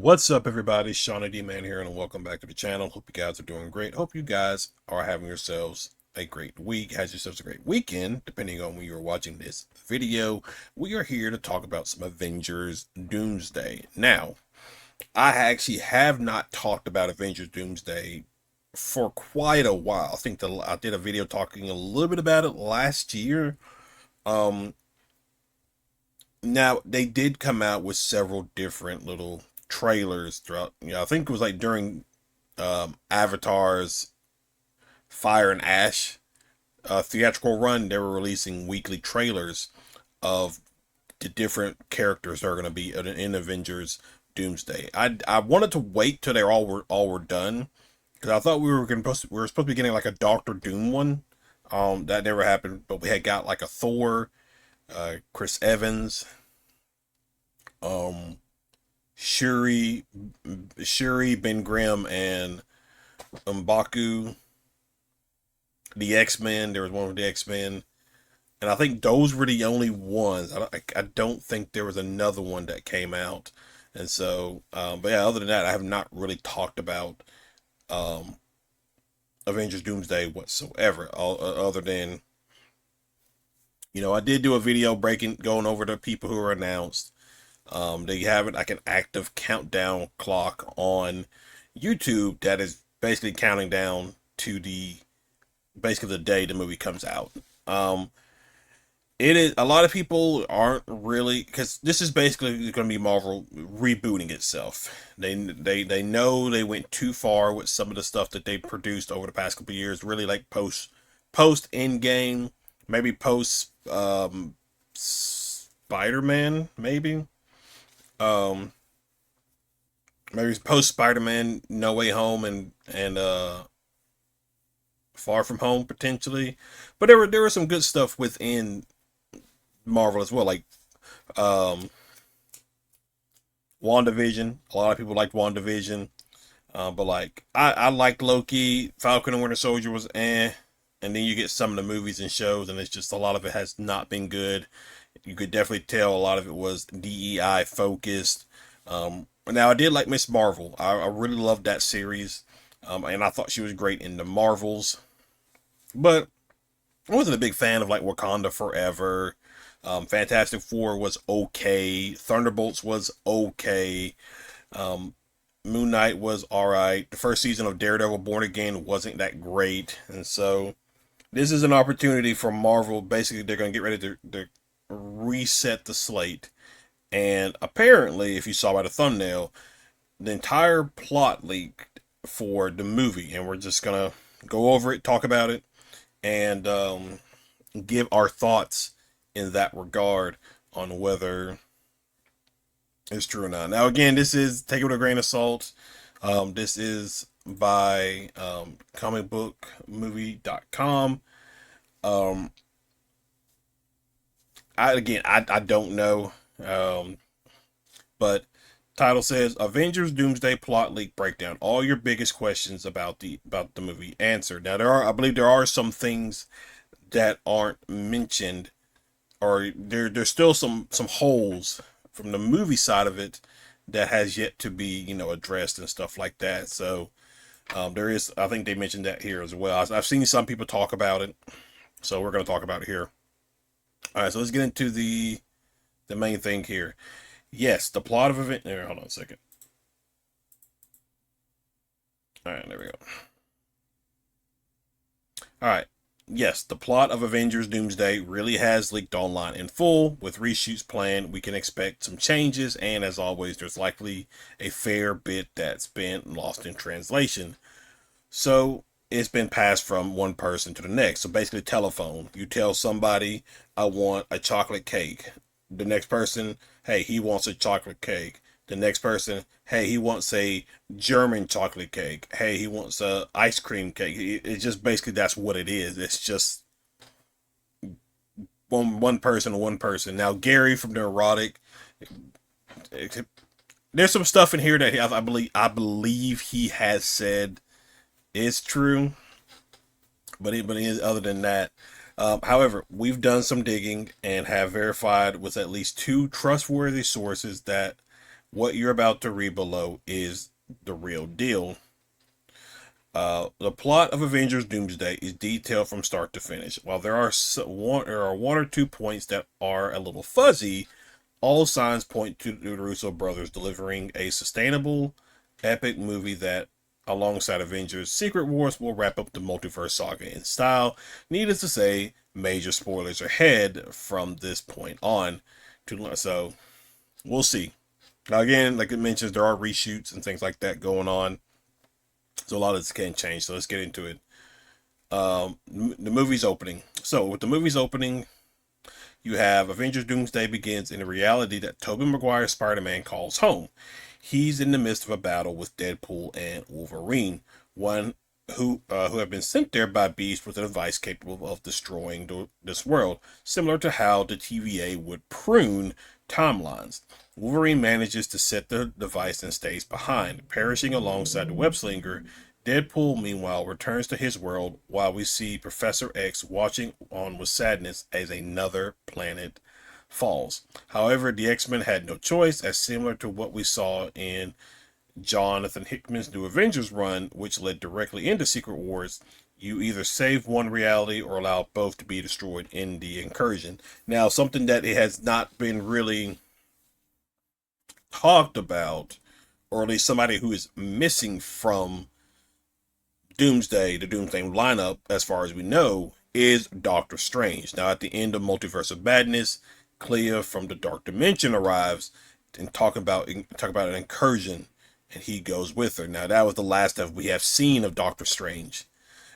What's up, everybody? Shauna D Man here, and welcome back to the channel. Hope you guys are doing great. Hope you guys are having yourselves a great week. Has yourselves a great weekend, depending on when you're watching this video. We are here to talk about some Avengers Doomsday. Now, I actually have not talked about Avengers Doomsday for quite a while. I think I did a video talking a little bit about it last year. Um, Now they did come out with several different little trailers throughout. I think it was like during Avatar's Fire and Ash theatrical run. They were releasing weekly trailers of the different characters that are going to be in Avengers Doomsday. I wanted to wait till they all were done because I thought we were supposed to be getting like a Doctor Doom one. That never happened, but we had got like a Thor, Chris Evans, um, Shuri, Ben Grimm, and M'Baku. The X-Men. There was one with the X-Men, and I think those were the only ones. I don't think there was another one that came out, and so, but yeah. Other than that, I have not really talked about um, Avengers Doomsday whatsoever. Other than I did do a video going over the people who were announced. They have it like an active countdown clock on YouTube that is basically counting down to the day the movie comes out. It is a lot of people aren't really, because this is basically going to be Marvel rebooting itself. They know they went too far with some of the stuff that they produced over the past couple of years. Really like post Endgame, maybe post Spider-Man, um maybe post Spider-Man No Way Home and Far From Home potentially. But there were some good stuff within Marvel as well, like um WandaVision. A lot of people liked WandaVision. But like I liked Loki. Falcon and Winter Soldier was and then you get some of the movies and shows, and it's just a lot of it has not been good. You could definitely tell a lot of it was DEI focused. Now I did like Miss Marvel. I really loved that series, and I thought she was great in the Marvels. But I wasn't a big fan of like Wakanda Forever. Fantastic Four was okay. Thunderbolts was okay. Um, Moon Knight was alright. The first season of Daredevil Born Again wasn't that great, and so this is an opportunity for Marvel. Basically, they're going to get ready to reset the slate. And apparently, if you saw by the thumbnail, the entire plot leaked for the movie, and we're just gonna go over it, talk about it, and give our thoughts in that regard on whether it's true or not. Now, again, this is take it with a grain of salt. This is by comicbookmovie.com. Um, I don't know. But title says Avengers Doomsday plot leak breakdown. All your biggest questions about the movie answered. Now I believe there are some things that aren't mentioned, or there's still some holes from the movie side of it that has yet to be addressed and stuff like that. So there is, I think they mentioned that here as well. I've seen some people talk about it, so we're going to talk about it here. All right, so let's get into the main thing here. Yes, the plot of event. There, hold on a second. All right, there we go. All right. Yes, the plot of Avengers Doomsday really has leaked online in full. With reshoots planned, we can expect some changes, and as always, there's likely a fair bit that's been lost in translation. So it's been passed from one person to the next. So basically, telephone. You tell somebody, I want a chocolate cake. The next person, hey, he wants a chocolate cake. The next person, hey, he wants a German chocolate cake. Hey, he wants a ice cream cake. It's just basically that's what it is. It's just one person to one person. Now Gary from the erotic, there's some stuff in here that I believe he has said is true, but other than that. However, we've done some digging and have verified with at least two trustworthy sources that What you're about to read below is the real deal. The plot of Avengers Doomsday is detailed from start to finish. While there are one or two points that are a little fuzzy, all signs point to the Russo brothers delivering a sustainable, epic movie that, alongside Avengers Secret Wars, will wrap up the multiverse saga in style. Needless to say, major spoilers ahead from this point on. So we'll see. Now, again, like it mentions, there are reshoots and things like that going on. So a lot of this can change. So let's get into it. The movie's opening. So with the movie's opening, you have Avengers Doomsday begins in a reality that Tobey Maguire's Spider-Man calls home. He's in the midst of a battle with Deadpool and Wolverine, one who have been sent there by Beast with a device capable of destroying this world, similar to how the TVA would prune timelines. Wolverine manages to set the device and stays behind, perishing alongside the web slinger. Deadpool, meanwhile, returns to his world while we see Professor X watching on with sadness as another planet falls. However, the X-Men had no choice, as similar to what we saw in Jonathan Hickman's New Avengers run, which led directly into Secret Wars. You either save one reality or allow both to be destroyed in the incursion. Now, something that it has not been really talked about, or at least somebody who is missing from the Doomsday lineup, as far as we know, is Doctor Strange. Now, at the end of Multiverse of Madness, Clea from the Dark Dimension arrives and talk about an incursion, and he goes with her. Now, that was the last that we have seen of Doctor Strange.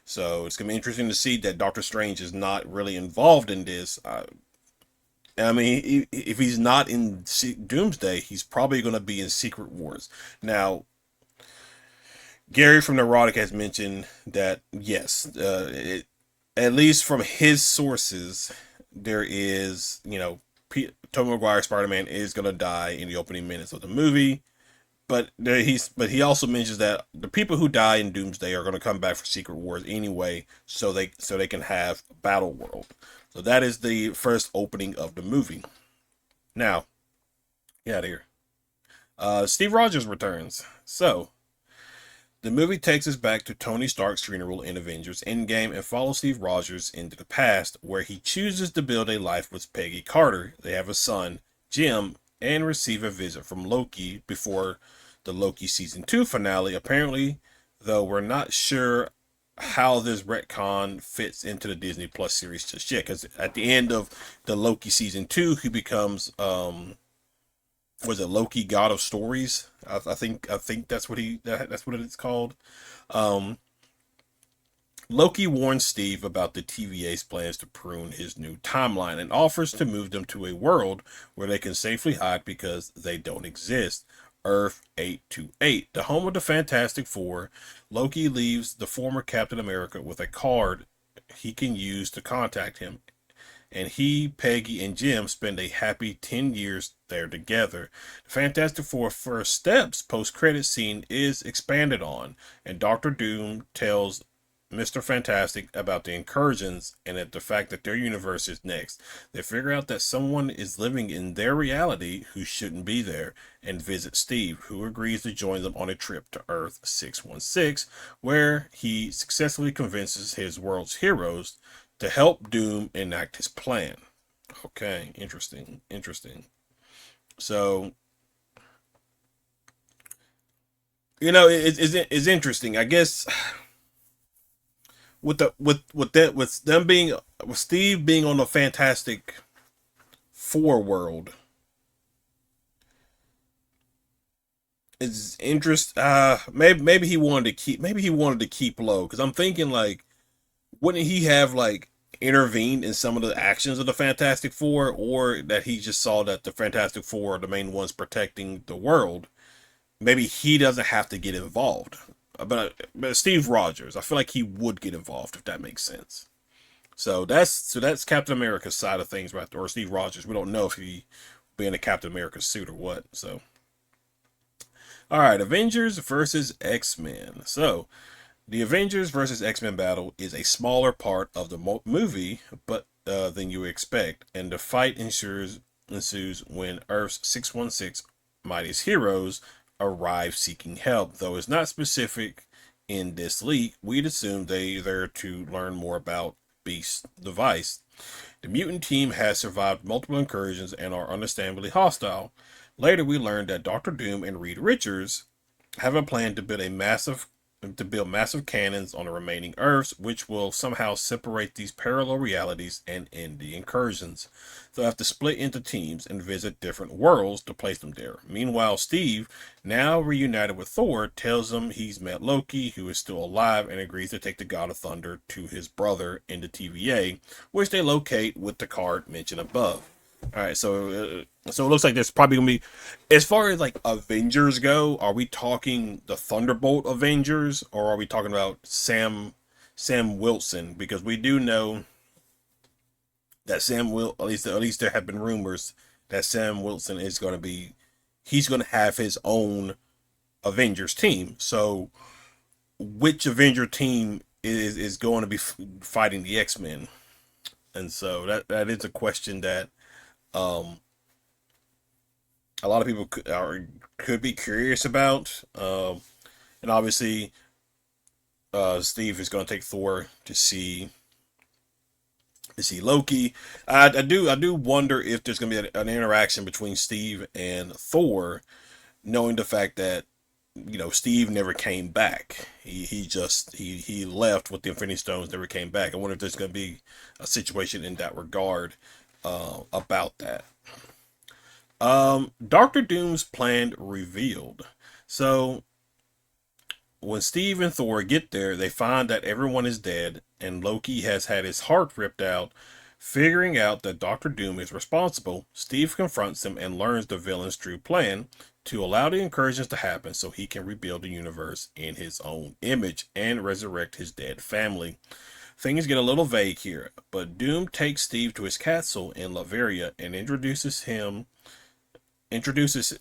So it's gonna be interesting to see that Doctor Strange is not really involved in this. I mean, if he's not in Doomsday, he's probably going to be in Secret Wars. Now, Gary from Neurotic has mentioned that, yes, at least from his sources, there is, Tobey Maguire Spider-Man is going to die in the opening minutes of the movie. But he also mentions that the people who die in Doomsday are going to come back for Secret Wars anyway, so they can have Battle World. So that is the first opening of the movie. Now, get out of here. Steve Rogers returns. So the movie takes us back to Tony Stark's funeral in Avengers Endgame and follows Steve Rogers into the past, where he chooses to build a life with Peggy Carter. They have a son, Jim, and receive a visit from Loki before the Loki season 2 finale. Apparently, though, we're not sure how this retcon fits into the Disney Plus series just yet, because at the end of the Loki season 2, he becomes was it Loki, God of Stories? I think that's what it's called. Um, Loki warns Steve about the TVA's plans to prune his new timeline and offers to move them to a world where they can safely hide because they don't exist. Earth 828, the home of the Fantastic Four. Loki leaves the former Captain America with a card he can use to contact him, and he, Peggy, and Jim spend a happy 10 years there together. The Fantastic Four first steps post-credit scene is expanded on, and Doctor Doom tells Mr. Fantastic about the incursions and the fact that their universe is next. They figure out that someone is living in their reality who shouldn't be there and visit Steve, who agrees to join them on a trip to Earth 616, where he successfully convinces his world's heroes to help Doom enact his plan. Okay, interesting. So, it's interesting. I guess with Steve being on the Fantastic Four world, it's interest. Maybe he wanted to keep low, because I'm thinking, like, wouldn't he have, like, intervened in some of the actions of the Fantastic Four, or that he just saw that the Fantastic Four are the main ones protecting the world? Maybe he doesn't have to get involved. But Steve Rogers, I feel like he would get involved, if that makes sense. So that's Captain America's side of things, right there, or Steve Rogers. We don't know if he be in a Captain America suit or what. So, all right, Avengers versus X-Men. So, the Avengers versus X-Men battle is a smaller part of the movie, but than you expect, and the fight ensues when Earth's 616 mightiest heroes arrive seeking help. Though it's not specific in this leak, we'd assume they're there to learn more about Beast's device. The mutant team has survived multiple incursions and are understandably hostile. Later, we learned that Doctor Doom and Reed Richards have a plan to build massive cannons on the remaining Earths, which will somehow separate these parallel realities and end the incursions. They'll have to split into teams and visit different worlds to place them there. Meanwhile, Steve, now reunited with Thor, tells him he's met Loki, who is still alive, and agrees to take the God of Thunder to his brother in the TVA, which they locate with the card mentioned above. All right, so it looks like there's probably gonna be, as far as like Avengers go, are we talking the Thunderbolt Avengers, or are we talking about Sam Wilson? Because we do know that at least there have been rumors that Sam Wilson is going to be, he's going to have his own Avengers team. So which Avenger team is going to be fighting the X-Men? And so that is a question that um a lot of people could be curious about. And obviously, Steve is going to take Thor to see Loki. I do wonder if there's going to be an interaction between Steve and Thor, knowing the fact that Steve never came back. He left with the Infinity Stones, never came back. I wonder if there's going to be a situation in that regard about that. Doctor Doom's plan revealed. So when Steve and Thor get there, they find that everyone is dead and Loki has had his heart ripped out. Figuring out that Doctor Doom is responsible, Steve confronts him and learns the villain's true plan to allow the incursions to happen so he can rebuild the universe in his own image and resurrect his dead family. Things get a little vague here, but Doom takes Steve to his castle in Latveria and introduces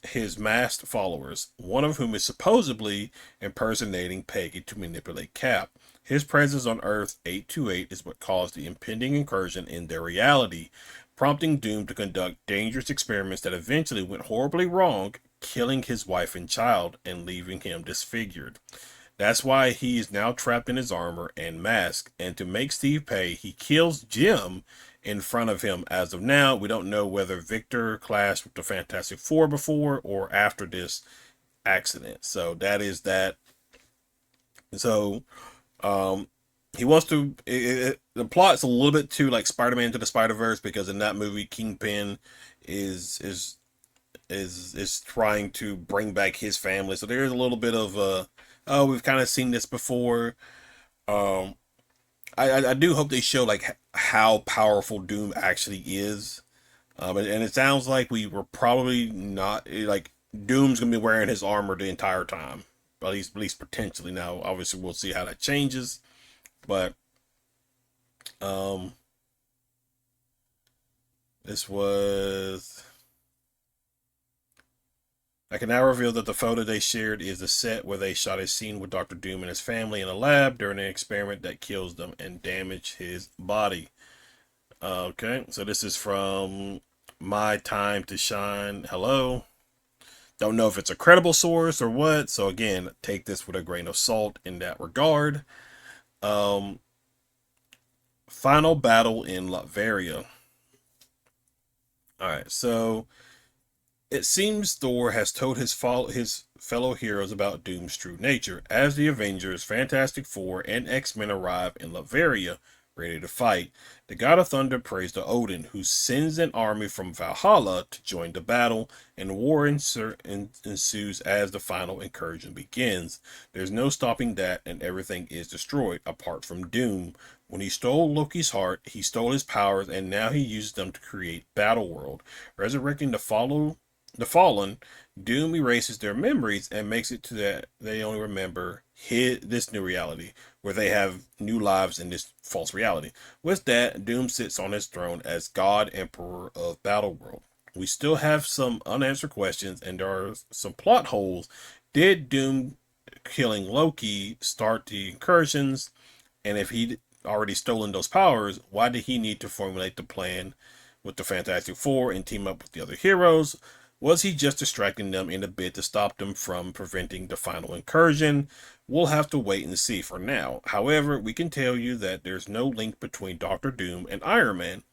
his masked followers, one of whom is supposedly impersonating Peggy to manipulate Cap. His presence on Earth 828 is what caused the impending incursion in their reality, prompting Doom to conduct dangerous experiments that eventually went horribly wrong, killing his wife and child and leaving him disfigured. That's why he is now trapped in his armor and mask, and to make Steve pay, he kills Jim in front of him. As of now, we don't know whether Victor clashed with the Fantastic Four before or after this accident. So that is that. So he wants to. The plot's a little bit too like Spider-Man to the Spider-Verse, because in that movie, Kingpin is trying to bring back his family. So there's a little bit of oh, we've kind of seen this before. Um, I do hope they show like how powerful Doom actually is. And it sounds like we were probably not like Doom's gonna be wearing his armor the entire time, at least potentially. Now, obviously, we'll see how that changes, but um, this was. I can now reveal that the photo they shared is the set where they shot a scene with Doctor Doom and his family in a lab during an experiment that kills them and damage his body. Okay, so this is from My Time to Shine. Hello. Don't know if it's a credible source or what. So again, take this with a grain of salt in that regard. Um, Final battle in Latveria. All right, so it seems Thor has told his fellow heroes about Doom's true nature. As the Avengers, Fantastic Four, and X-Men arrive in Latveria, ready to fight, the God of Thunder prays to Odin, who sends an army from Valhalla to join the battle, and war ensues as the final incursion begins. There's no stopping that, and everything is destroyed, apart from Doom. When he stole Loki's heart, he stole his powers, and now he uses them to create Battleworld. Resurrecting the fallen, Doom erases their memories and makes it to that they only remember this new reality, where they have new lives in this false reality. With that, Doom sits on his throne as God Emperor of Battleworld. We still have some unanswered questions, and there are some plot holes. Did Doom killing Loki start the incursions? And if he'd already stolen those powers, why did he need to formulate the plan with the Fantastic Four and team up with the other heroes? Was he just distracting them in a bid to stop them from preventing the final incursion? We'll have to wait and see for now. However, we can tell you that there's no link between Doctor Doom and Iron Man,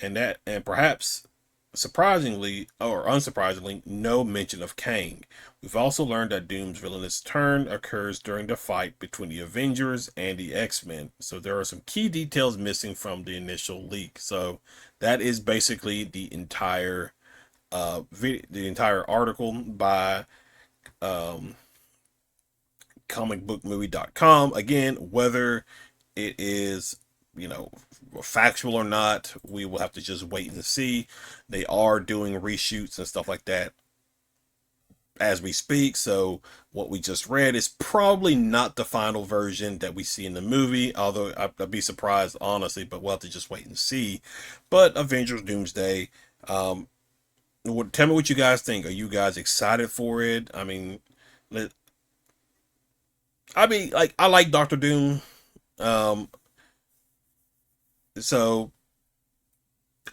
and perhaps surprisingly or unsurprisingly, no mention of Kang. We've also learned that Doom's villainous turn occurs during the fight between the Avengers and the X-Men. So there are some key details missing from the initial leak. So that is basically the entire article by um, comicbookmovie.com. Again, whether it is, you know, factual or not, we will have to just wait and see. They are doing reshoots and stuff like that as we speak, so what we just read is probably not the final version that we see in the movie, although I'd be surprised honestly, but we'll have to just wait and see. But Avengers Doomsday, tell me what you guys think. Are you guys excited for it? Like, I like Doctor Doom. um so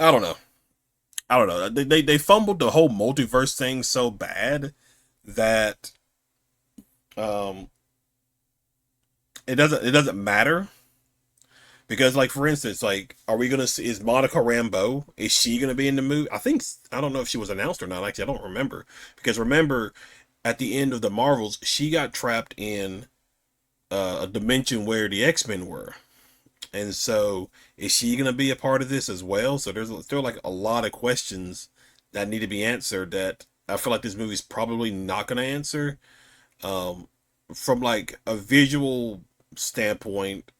I don't know. They fumbled the whole multiverse thing so bad that um it doesn't matter, because, like, for instance, like, are we gonna see, is Monica Rambeau, is she gonna be in the movie? I don't know if she was announced or not. Actually, I don't remember, because remember, at the end of the Marvels, she got trapped in a dimension where the X-Men were. And so, is she going to be a part of this as well? So there's still like a lot of questions that need to be answered that I feel like this movie's probably not going to answer. Um, from like a visual standpoint,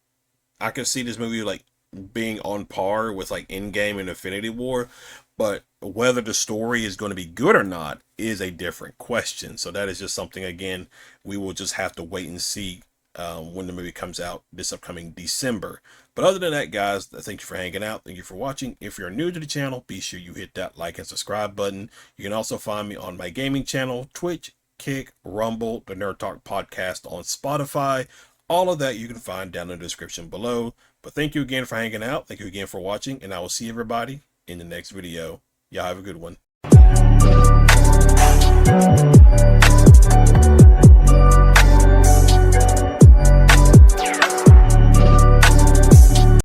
I can see this movie like being on par with like Endgame and Infinity War, but whether the story is going to be good or not is a different question. So that is just something, again, we will just have to wait and see when the movie comes out this upcoming December. But other than that, guys, thank you for hanging out. Thank you for watching. If you're new to the channel, be sure you hit that like and subscribe button. You can also find me on my gaming channel, Twitch, Kick, Rumble, the Nerd Talk podcast on Spotify. All of that you can find down in the description below. But thank you again for hanging out. Thank you again for watching, and I will see everybody in the next video. Y'all have a good one.